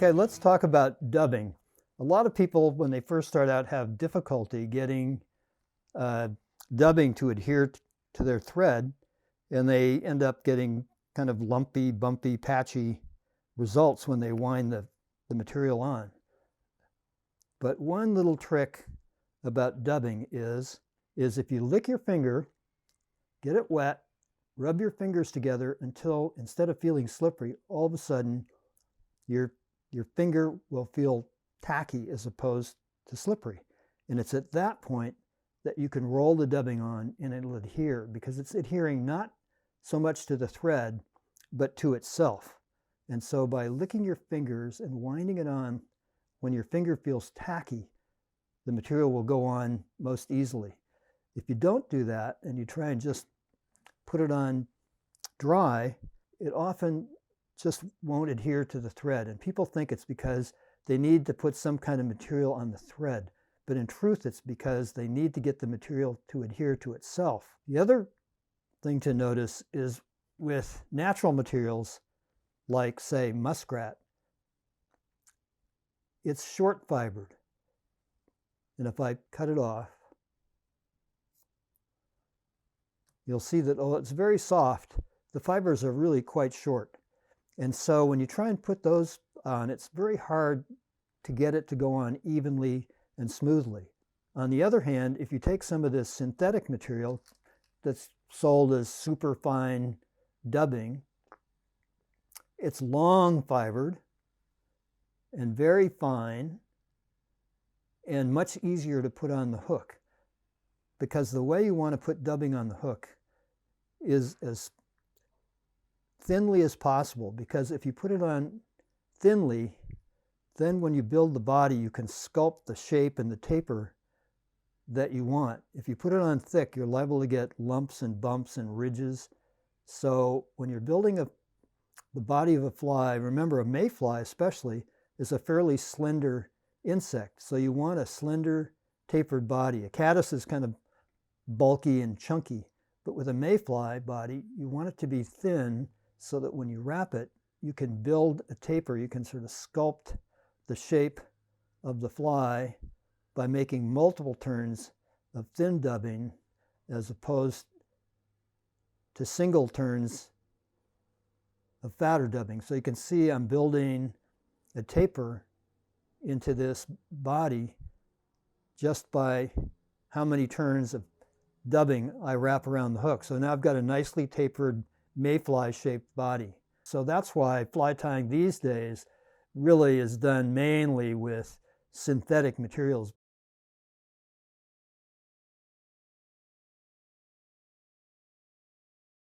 Okay, let's talk about dubbing. A lot of people, when they first start out, have difficulty getting uh, dubbing to adhere to their thread, and they end up getting kind of lumpy, bumpy, patchy results when they wind the material on. But one little trick about dubbing is if you lick your finger, get it wet, rub your fingers together until, instead of feeling slippery, all of a sudden your finger will feel tacky as opposed to slippery. And it's at that point that you can roll the dubbing on and it'll adhere, because it's adhering not so much to the thread, but to itself. And so by licking your fingers and winding it on, when your finger feels tacky, the material will go on most easily. If you don't do that and you try and just put it on dry, it often just won't adhere to the thread. And people think it's because they need to put some kind of material on the thread. But in truth, it's because they need to get the material to adhere to itself. The other thing to notice is with natural materials, like, say, muskrat, it's short fibered. And if I cut it off, you'll see that, oh, it's very soft. The fibers are really quite short. And so when you try and put those on, it's very hard to get it to go on evenly and smoothly. On the other hand, if you take some of this synthetic material that's sold as super fine dubbing, it's long fibered and very fine and much easier to put on the hook, because the way you want to put dubbing on the hook is as thinly as possible, because if you put it on thinly, then when you build the body, you can sculpt the shape and the taper that you want. If you put it on thick, you're liable to get lumps and bumps and ridges. So when you're building the body of a fly, remember, a mayfly especially is a fairly slender insect. So you want a slender, tapered body. A caddis is kind of bulky and chunky, but with a mayfly body, you want it to be thin so that when you wrap it, you can build a taper. You can sort of sculpt the shape of the fly by making multiple turns of thin dubbing as opposed to single turns of fatter dubbing. So you can see I'm building a taper into this body just by how many turns of dubbing I wrap around the hook. So now I've got a nicely tapered mayfly shaped body. So that's why fly tying these days really is done mainly with synthetic materials.